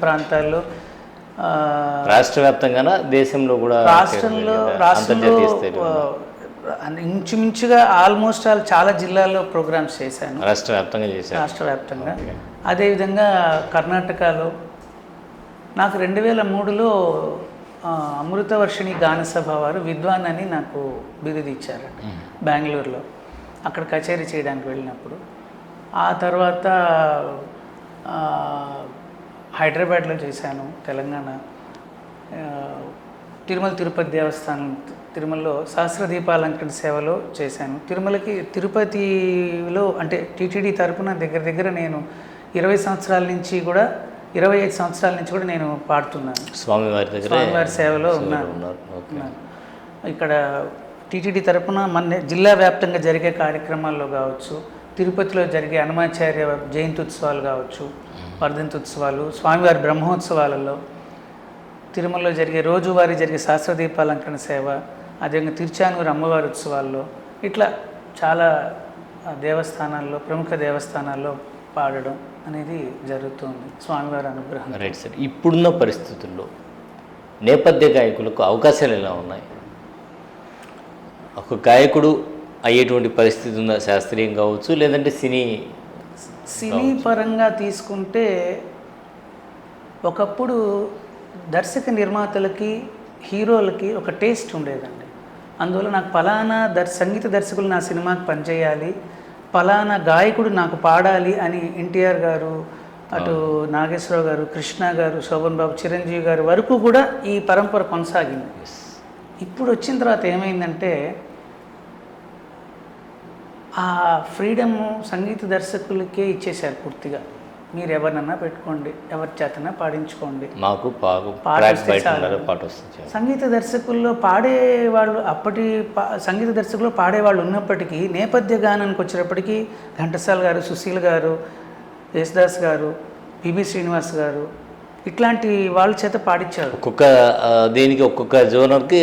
ప్రాంతాల్లో. రాష్ట్ర వ్యాప్తంగా దేశంలో కూడా? రాష్ట్రంలో ఇంచుమించుగా ఆల్మోస్ట్ చాలా జిల్లాల్లో ప్రోగ్రామ్స్ చేశాను. రాష్ట్ర వ్యాప్తంగా. అదేవిధంగా కర్ణాటకలో నాకు 2003లో అమృతవర్షిణి గానసభ వారు విద్వాన్ అని నాకు బిరుదు ఇచ్చారండి బెంగళూరులో. అక్కడ కచేరీ చేయడానికి వెళ్ళినప్పుడు. ఆ తర్వాత హైదరాబాద్లో చేశాను, తెలంగాణ. తిరుపతి దేవస్థానం, తిరుమలలో సహస్రదీపాలంకరణ సేవలో చేశాను. తిరుపతిలో అంటే టీటీడీ తరపున దగ్గర నేను 25 సంవత్సరాల నుంచి కూడా 25 సంవత్సరాల నుంచి కూడా నేను పాడుతున్నాను. స్వామివారి సేవలో ఉన్నాను. ఇక్కడ టీటీడీ తరపున మన జిల్లా వ్యాప్తంగా జరిగే కార్యక్రమాల్లో కావచ్చు, తిరుపతిలో జరిగే హనుమాచార్య జయంతి ఉత్సవాలు కావచ్చు, వర్ధంతి ఉత్సవాలు, స్వామివారి బ్రహ్మోత్సవాలలో, తిరుమలలో రోజువారీ జరిగే సహస్రదీపాలంకరణ సేవ, అదేవిధంగా తిరుచానూరు అమ్మవారి ఉత్సవాల్లో, ఇట్లా చాలా దేవస్థానాల్లో, ప్రముఖ దేవస్థానాల్లో పాడడం అనేది జరుగుతుంది స్వామివారి అనుగ్రహం. Right sir. ఇప్పుడున్న పరిస్థితుల్లో నేపథ్య గాయకులకు అవకాశాలు ఎలా ఉన్నాయి? ఒక గాయకుడు అయ్యేటువంటి పరిస్థితి ఉందా? శాస్త్రీయం కావచ్చు, లేదంటే సినీ పరంగా తీసుకుంటే ఒకప్పుడు దర్శక నిర్మాతలకి, హీరోలకి ఒక టేస్ట్ ఉండేదండి. అందువల్ల నాకు ఫలానా సంగీత దర్శకులు నా సినిమాకి పనిచేయాలి, ఫలానా గాయకుడు నాకు పాడాలి అని ఎన్టీఆర్ గారు, అటు నాగేశ్వరరావు గారు, కృష్ణ గారు, శోభన్ బాబు, చిరంజీవి గారు వరకు కూడా ఈ పరంపర కొనసాగింది. ఇప్పుడు వచ్చిన తర్వాత ఏమైందంటే ఆ ఫ్రీడమ్ సంగీత దర్శకులకే ఇచ్చేశారు పూర్తిగా. మీరు ఎవరినన్నా పెట్టుకోండి, ఎవరి చేతనా పాడించుకోండి, మాకు సంగీత దర్శకుల్లో పాడేవాళ్ళు, అప్పటి సంగీత దర్శకుల్లో పాడేవాళ్ళు ఉన్నప్పటికీ నేపథ్య గానానికి వచ్చేటప్పటికీ ఘంటసాల గారు, సుశీల్ గారు, యేసుదాస్ గారు, పిబి శ్రీనివాస్ గారు, ఇట్లాంటి వాళ్ళ చేత పాడించారు. ఒక్కొక్క దేనికి ఒక్కొక్క జోనర్కి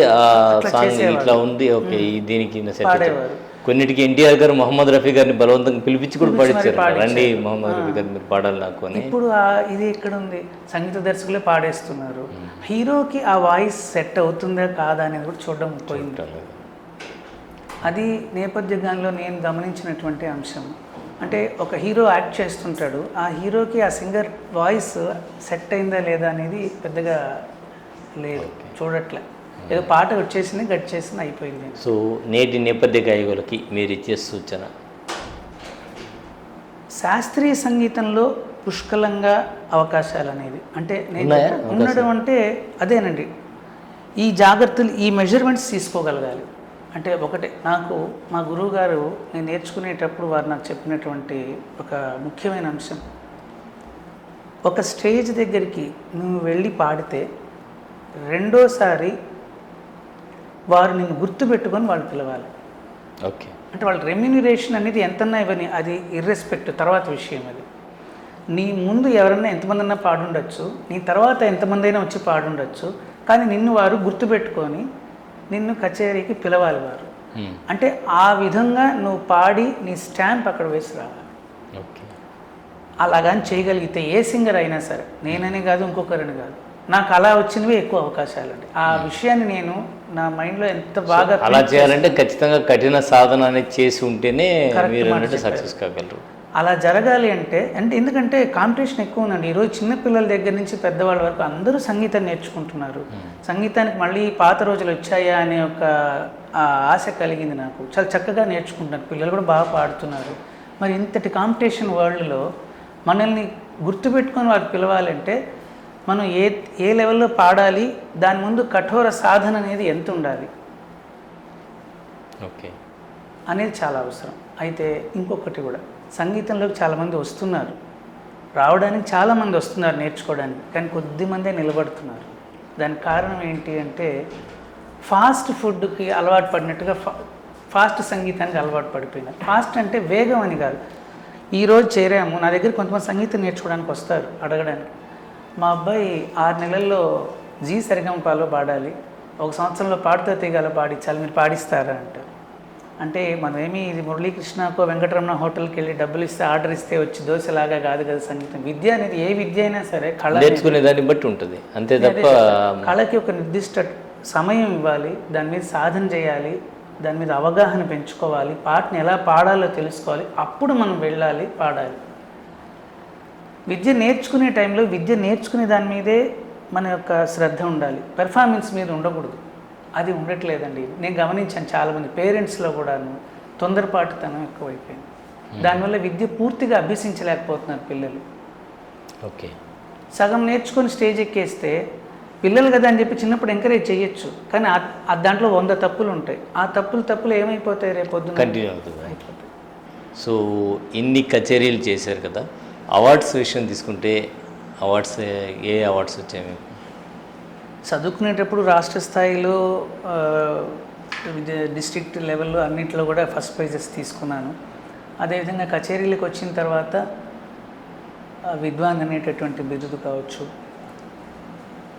సాంగ్ ఇట్లా ఉంది, ఓకే దీనికి పాడేవారు. కొన్నిటికి ఎన్టీఆర్ గారు మొహమ్మద్ రఫీ గారిని బలవంతంగా పిలిపించి కూడా పాడించారు, రండి మొహమ్మద్ రఫీ గారు మీరు పాడాలి నాకు అని. ఇప్పుడు ఇది ఎక్కడ ఉంది? సంగీత దర్శకులే పాడేస్తున్నారు. హీరోకి ఆ వాయిస్ సెట్ అవుతుందా కాదా అనేది కూడా చూడడం పోయింది. అది నేపథ్య గానంలో నేను గమనించినటువంటి అంశం. అంటే ఒక హీరో యాక్ట్ చేస్తుంటాడు, ఆ హీరోకి ఆ సింగర్ వాయిస్ సెట్ అయిందా లేదా అనేది పెద్దగా లేదు, చూడట్లే. ఏదో పాట వచ్చేసింది, గడిచేసింది, అయిపోయింది. సో నేటి నేపథ్య గాయకులకి మీరు ఇచ్చే సూచన? శాస్త్రీయ సంగీతంలో పుష్కలంగా అవకాశాలు అనేది అంటే నేను ఉండడం అంటే అదేనండి, ఈ జాగ్రత్తలు, ఈ మెజర్మెంట్స్ తీసుకోగలగాలి. అంటే ఒకటే, నాకు మా గురువు గారు నేను నేర్చుకునేటప్పుడు వారు నాకు చెప్పినటువంటి ఒక ముఖ్యమైన అంశం, ఒక స్టేజ్ దగ్గరికి నువ్వు వెళ్ళి పాడితే రెండోసారి వారు నిన్ను గుర్తుపెట్టుకొని వాళ్ళు పిలవాలి. ఓకే. అంటే వాళ్ళ రెమ్యూనరేషన్ అనేది ఎంతన్నా ఇవ్వని, అది ఇర్రెస్పెక్ట్ తర్వాత విషయం. అది నీ ముందు ఎవరన్నా ఎంతమంది అన్నా పాడుండొచ్చు, నీ తర్వాత ఎంతమంది అయినా వచ్చి పాడుండొచ్చు, కానీ నిన్ను వారు గుర్తుపెట్టుకొని నిన్ను కచేరీకి పిలవాలి వారు. అంటే ఆ విధంగా నువ్వు పాడి నీ స్టాంప్ అక్కడ వేసి రావాలి. ఓకే. అలాగని చేయగలిగితే ఏ సింగర్ అయినా సరే, నేనని కాదు ఇంకొకరని కాదు, నాకు అలా వచ్చినవి ఎక్కువ అవకాశాలు అండి. ఆ విషయాన్ని నేను నా మైండ్లో ఎంత బాగా అలా చేయాలంటే ఖచ్చితంగా కఠిన సాధన అనేది చేసి ఉంటేనే Correct మీరు మాట అన్నట్టు చెప్పారు. సక్సెస్ కాగలరు. అలా జరగాలి అంటే ఎందుకంటే కాంపిటీషన్ ఎక్కువ ఉందండి. ఈరోజు చిన్నపిల్లల దగ్గర నుంచి పెద్దవాళ్ళ వరకు అందరూ సంగీతం నేర్చుకుంటున్నారు. సంగీతానికి మళ్ళీ పాత రోజులు వచ్చాయా అనే ఒక ఆశ కలిగింది నాకు. చాలా చక్కగా నేర్చుకుంటున్నారు, పిల్లలు కూడా బాగా పాడుతున్నారు. మరి ఇంతటి కాంపిటీషన్ వరల్డ్లో మనల్ని గుర్తుపెట్టుకొని వారు పిలవాలంటే మనం ఏ లెవెల్లో పాడాలి, దాని ముందు కఠోర సాధన అనేది ఎంత ఉండాలి ఓకే అనేది చాలా అవసరం. అయితే ఇంకొకటి కూడా, సంగీతంలోకి చాలామంది వస్తున్నారు, రావడానికి చాలామంది వస్తున్నారు నేర్చుకోవడానికి, కానీ కొద్దిమందే నిలబడుతున్నారు. దానికి కారణం ఏంటి అంటే ఫాస్ట్ ఫుడ్కి అలవాటు పడినట్టుగా ఫాస్ట్ సంగీతానికి అలవాటు పడిపోయినారు. ఫాస్ట్ అంటే వేగం అని కాదు. ఈరోజు చేరాము, నా దగ్గర కొంతమంది సంగీతం నేర్చుకోవడానికి వస్తారు అడగడానికి. మా అబ్బాయి 6 నెలల్లో జీ సరిగమపాలో పాడాలి, 1 సంవత్సరంలో పాడుతో తీగాలో పాడించాలి, మీరు పాడిస్తారా అంటారు. అంటే మనమేమి ఇది మురళీకృష్ణకో వెంకటరమణ హోటల్కి వెళ్ళి డబ్బులు ఇస్తే ఆర్డర్ ఇస్తే వచ్చి దోశలాగా కాదు కదా సంగీతం. విద్య అనేది ఏ విద్య అయినా సరే కళ నేర్చుకునే దాన్ని బట్టి ఉంటుంది అంతే తప్ప కళకి ఒక నిర్దిష్ట సమయం ఇవ్వాలి, దాని మీద సాధన చేయాలి, దాని మీద అవగాహన పెంచుకోవాలి, పాటని ఎలా పాడాలో తెలుసుకోవాలి, అప్పుడు మనం వెళ్ళాలి పాడాలి. విద్య నేర్చుకునే టైంలో విద్య నేర్చుకునే దాని మీదే మన యొక్క శ్రద్ధ ఉండాలి, పెర్ఫార్మెన్స్ మీద ఉండకూడదు. అది ఉండట్లేదండి. నేను గమనించాను చాలామంది పేరెంట్స్లో కూడాను తొందరపాటుతనం ఎక్కువైపోయింది. దానివల్ల విద్య పూర్తిగా అభ్యసించలేకపోతున్నారు పిల్లలు. ఓకే. సగం నేర్చుకొని స్టేజ్ ఎక్కేస్తే పిల్లలు కదా అని చెప్పి చిన్నప్పుడు ఎంకరేజ్ చేయొచ్చు, కానీ దాంట్లో 100 తప్పులు ఉంటాయి. ఆ తప్పులు ఏమైపోతాయి రేపు పొద్దున కంటిన్యూ అవుతుంది. సో ఇన్ని కచేరీలు చేశారు కదా, అవార్డ్స్ విషయం తీసుకుంటే అవార్డ్స్ ఏ అవార్డ్స్ వచ్చాయి మీకు? చదువుకునేటప్పుడు రాష్ట్ర స్థాయిలో డిస్ట్రిక్ట్ లెవెల్లో అన్నింటిలో కూడా ఫస్ట్ ప్రైజెస్ తీసుకున్నాను. అదేవిధంగా కచేరీలకు వచ్చిన తర్వాత విద్వాన్ అనేటటువంటి బిరుదు కావచ్చు,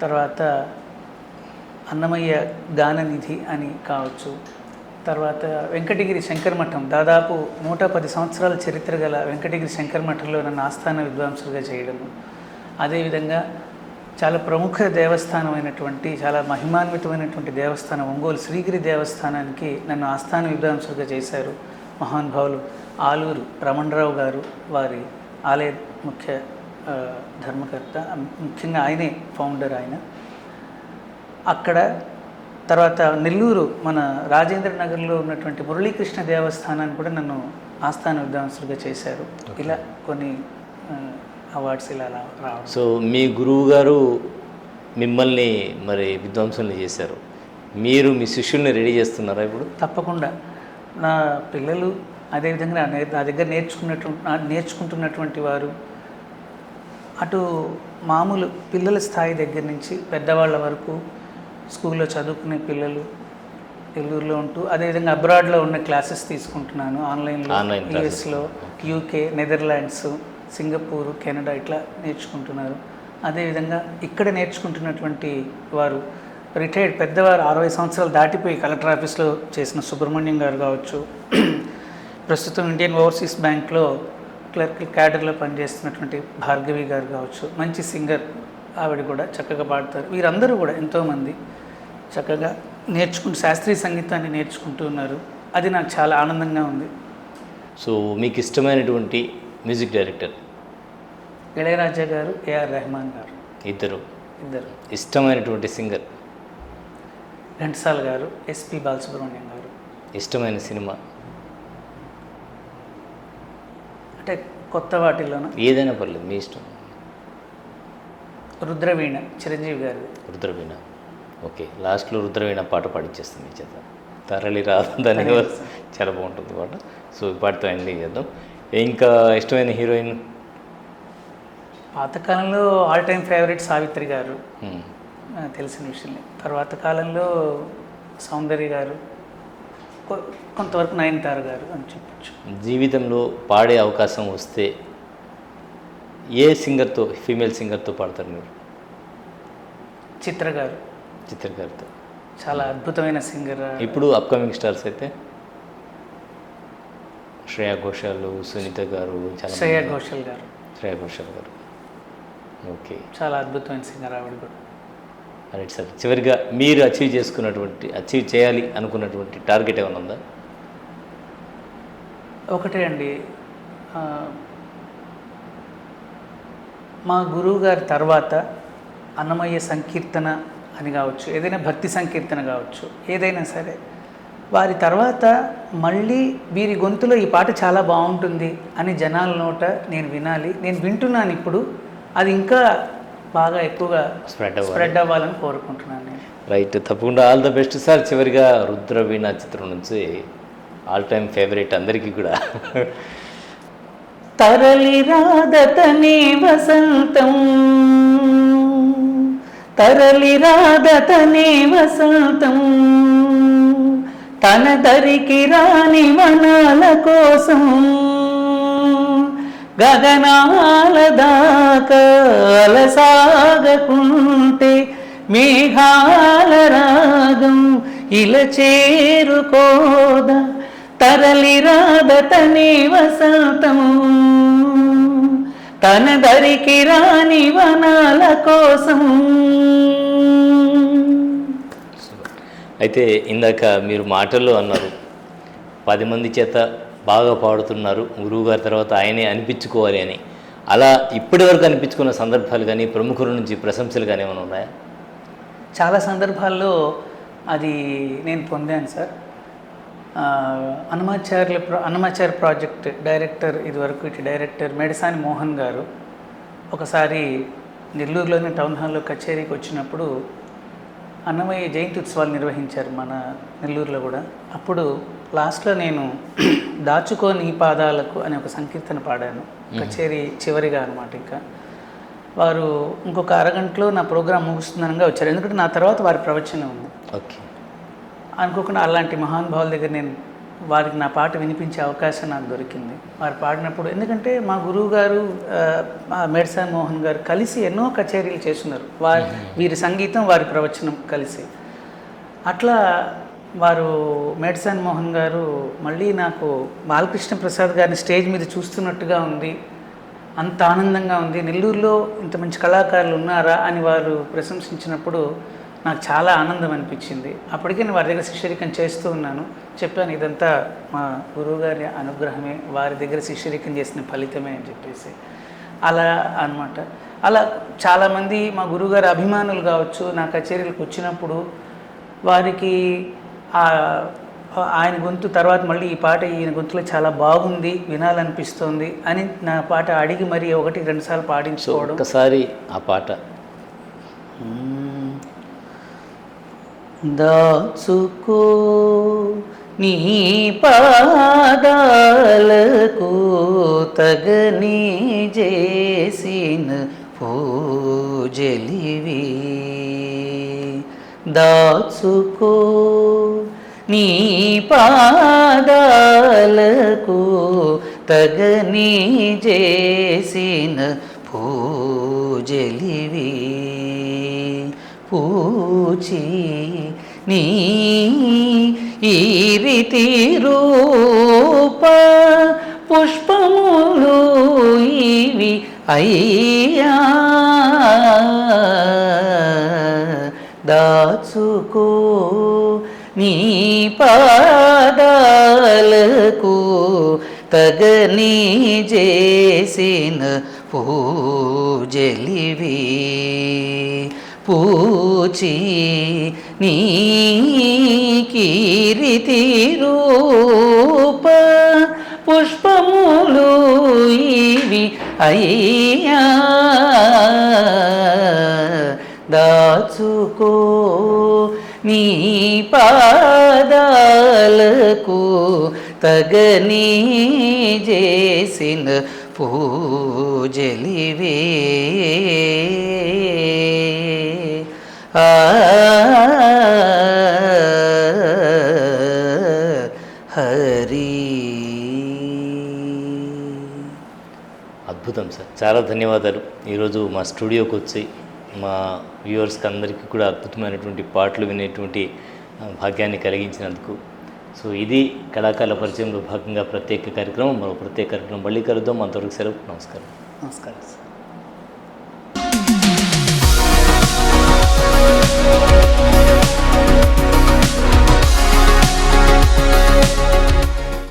తర్వాత అన్నమయ్య గాననిధి అని కావచ్చు, తర్వాత వెంకటగిరి శంకరమఠం, దాదాపు 110 సంవత్సరాల చరిత్ర గల వెంకటగిరి శంకరమఠంలో నన్ను ఆస్థాన విద్వాంసులుగా చేయడము, అదేవిధంగా చాలా ప్రముఖ దేవస్థానమైనటువంటి చాలా మహిమాన్వితమైనటువంటి దేవస్థానం ఒంగోలు శ్రీగిరి దేవస్థానానికి నన్ను ఆస్థాన విద్వాంసులుగా చేశారు మహానుభావులు ఆలూరు రమణరావు గారు. వారి ఆలయ ముఖ్య ధర్మకర్త, ముఖ్యంగా ఆయనే ఫౌండర్ ఆయన. అక్కడ తర్వాత నెల్లూరు మన రాజేంద్ర నగర్లో ఉన్నటువంటి మురళీకృష్ణ దేవస్థానాన్ని కూడా నన్ను ఆస్థాన విద్వాంసులుగా చేశారు. ఇలా కొన్ని అవార్డ్స్ ఇలా రావడం. సో మీ గురువు గారు మిమ్మల్ని మరి విద్వాంసుల్ని చేశారు, మీరు మీ శిష్యుల్ని రెడీ చేస్తున్నారా ఇప్పుడు? తప్పకుండా. నా పిల్లలు అదేవిధంగా నా దగ్గర నేర్చుకుంటున్నటువంటి వారు అటు మామూలు పిల్లల స్థాయి దగ్గర నుంచి పెద్దవాళ్ళ వరకు, స్కూల్లో చదువుకునే పిల్లలు నెల్లూరులో ఉంటూ, అదేవిధంగా అబ్రాడ్లో ఉన్న క్లాసెస్ తీసుకుంటున్నాను ఆన్లైన్లో. యూఎస్లో, యూకే, నెదర్లాండ్స్, సింగపూరు, కెనడా ఇట్లా నేర్చుకుంటున్నారు. అదేవిధంగా ఇక్కడ నేర్చుకుంటున్నటువంటి వారు రిటైర్డ్ పెద్దవారు 60 సంవత్సరాలు దాటిపోయి కలెక్టర్ ఆఫీస్లో చేసిన సుబ్రహ్మణ్యం గారు కావచ్చు, ప్రస్తుతం ఇండియన్ ఓవర్సీస్ బ్యాంక్లో క్లర్క్ క్యాడర్లో పనిచేస్తున్నటువంటి భార్గవి గారు కావచ్చు, మంచి సింగర్ ఆవిడ కూడా చక్కగా పాడతారు. వీరందరూ కూడా ఎంతోమంది చక్కగా శాస్త్రీయ సంగీతాన్ని నేర్చుకుంటూ ఉన్నారు. అది నాకు చాలా ఆనందంగా ఉంది. సో మీకు ఇష్టమైనటువంటి మ్యూజిక్ డైరెక్టర్? ఇళయరాజా గారు, ఏఆర్ రెహమాన్ గారు. ఇద్దరు. ఇష్టమైనటువంటి సింగర్? ఘంటసాల గారు, ఎస్పి బాలసుబ్రహ్మణ్యం గారు. ఇష్టమైన సినిమా? అంటే కొత్త వాటిల్లోనూ ఏదైనా పర్లేదు, మీ ఇష్టం. రుద్రవీణ, చిరంజీవి గారు. రుద్రవీణ. ఓకే, లాస్ట్లో రుద్రవీణ పాట పాడిచ్చేస్తుంది మీ చేత. తరలి రాదు దాని చాలా బాగుంటుంది పాట. సో ఈ పాటతో ఎండింగ్ చేద్దాం. ఇంకా ఇష్టమైన హీరోయిన్? పాతకాలంలో ఆల్ టైమ్ ఫేవరెట్ సావిత్రి గారు, తెలిసిన విషయమే. తర్వాత కాలంలో సౌందర్య గారు, కొంతవరకు నయనతార గారు అని చెప్పచ్చు. జీవితంలో పాడే అవకాశం వస్తే ఏ సింగర్తో, ఫీమేల్ సింగర్తో పాడతారు మీరు? చిత్ర గారు. చిత్ర గారితో. చాలా అద్భుతమైన సింగర్. ఇప్పుడు అప్కమింగ్ స్టార్స్ అయితే శ్రేయా ఘోషాల్, సునీత గారు, చాలా శ్రేయా ఘోషల్ గారు. శ్రేయా ఘోషాల్ గారు, ఓకే, చాలా అద్భుతమైన సింగర్ ఆవిడ కూడా. Right sir. చివరిగా మీరు అచీవ్ చేయాలి అనుకున్నటువంటి టార్గెట్ ఏమైనా ఉందా? ఒకటే అండి, మా గురువు గారి తర్వాత అన్నమయ్య సంకీర్తన అని కావచ్చు, ఏదైనా భక్తి సంకీర్తన కావచ్చు, ఏదైనా సరే వారి తర్వాత మళ్ళీ వీరి గొంతులో ఈ పాట చాలా బాగుంటుంది అని జనాల నోట నేను వినాలి. నేను వింటున్నాను ఇప్పుడు, అది ఇంకా బాగా ఎక్కువగా స్ప్రెడ్ అవ్వాలని కోరుకుంటున్నాను నేను. రైట్, తప్పకుండా ఆల్ ద బెస్ట్ సార్. చివరిగా రుద్రవీణ చిత్రం నుంచి ఆల్ టైమ్ ఫేవరెట్ అందరికీ కూడా తరలి రాదతనే వసంతం, తరలి రాదతనే వసంతం, తన దరికి రాని వనాల కోసం గగనాల దాకా అలసాగకుంటే మేఘాల రాగం ఇలా చేరుకోదా, తరలి రాదతనే వసంతం, తన దరికి రాని వనాల కోసం. అయితే ఇందాక మీరు మాటల్లో అన్నారు 10 మంది చేత బాగా పాడుతున్నారు, గురువు గారి తర్వాత ఆయనే అనిపించుకోవాలి అని. అలా ఇప్పటి వరకు అనిపించుకున్న సందర్భాలు కానీ ప్రముఖుల నుంచి ప్రశంసలు కానీ ఏమైనా ఉన్నాయా? చాలా సందర్భాల్లో అది నేను పొందాను సార్. అన్నమాచార్య ప్రాజెక్ట్ డైరెక్టర్, ఇదివరకు ఇటు డైరెక్టర్ మేడసాని మోహన్ గారు ఒకసారి నెల్లూరులోని టౌన్ హాల్లో కచేరీకి వచ్చినప్పుడు అన్నమయ్య జయంతి ఉత్సవాలు నిర్వహించారు మన నెల్లూరులో కూడా. అప్పుడు లాస్ట్లో నేను దాచుకోని పాదాలకు అనే ఒక సంకీర్తన పాడాను, కచేరీ చివరిగా అనమాట. ఇంకా వారు ఇంకొక అరగంటలో నా ప్రోగ్రాం ముగుస్తుందనగా వచ్చారు, ఎందుకంటే నా తర్వాత వారి ప్రవచనం ఉంది. ఓకే, అనుకోకుండా అలాంటి మహానుభావుల దగ్గర నేను వారికి నా పాట వినిపించే అవకాశం నాకు దొరికింది. వారు పాడినప్పుడు, ఎందుకంటే మా గురువు గారు మేడసాని మోహన్ గారు కలిసి ఎన్నో కచేరీలు చేస్తున్నారు, వీరి సంగీతం వారి ప్రవచనం కలిసి. అట్లా వారు మేడసాని మోహన్ గారు మళ్ళీ నాకు బాలకృష్ణ ప్రసాద్ గారిని స్టేజ్ మీద చూస్తున్నట్టుగా ఉంది, అంత ఆనందంగా ఉంది, నెల్లూరులో ఇంత మంచి కళాకారులు ఉన్నారా అని వారు ప్రశంసించినప్పుడు నాకు చాలా ఆనందం అనిపించింది. అప్పటికే నేను వారి దగ్గర శిష్యరికం చేస్తూ ఉన్నాను, చెప్పాను ఇదంతా మా గురువుగారి అనుగ్రహమే, వారి దగ్గర శిష్యరికం చేసిన ఫలితమే అని చెప్పేసి. అలా అన్నమాట. అలా చాలామంది మా గురువుగారి అభిమానులు కావచ్చు నా కచేరీలకు వచ్చినప్పుడు వారికి ఆయన గొంతు తర్వాత మళ్ళీ ఈ పాట ఈయన గొంతులో చాలా బాగుంది, వినాలనిపిస్తోంది అని నా పాట అడిగి మరి 1-2 సార్లు పాడించుకోవడం. ఒకసారి ఆ పాట దాచుకో నీ పాదాలకు తగని చేసిన పూజలివి, దాచుకో నీ పాదాలకు తగని చేసిన పూజలివి, పూచి నీ ఈ రీతి రూప పుష్పములు ఇవి అయ్యా, దాచుకో నీ పాదాలకు తగని చేసిన పూజలివి, పూచి నీ కీర్తి రూప పుష్పములు ఇవి అయ్యా, దాచుకో నీ పాదాలకు తగని చేసిన పూజలివే. హరి. అద్భుతం సార్, చాలా ధన్యవాదాలు. ఈరోజు మా స్టూడియోకి వచ్చి మా వ్యూవర్స్కి అందరికీ కూడా అద్భుతమైనటువంటి పాటలు వినేటువంటి భాగ్యాన్ని కలిగించినందుకు. సో ఇది కళాకారుల పరిచయంలో భాగంగా ప్రత్యేక కార్యక్రమం. మరో ప్రత్యేక కార్యక్రమం మళ్ళీ కలుద్దాం. అంతవరకు సెలవు. నమస్కారం. నమస్కారం సార్.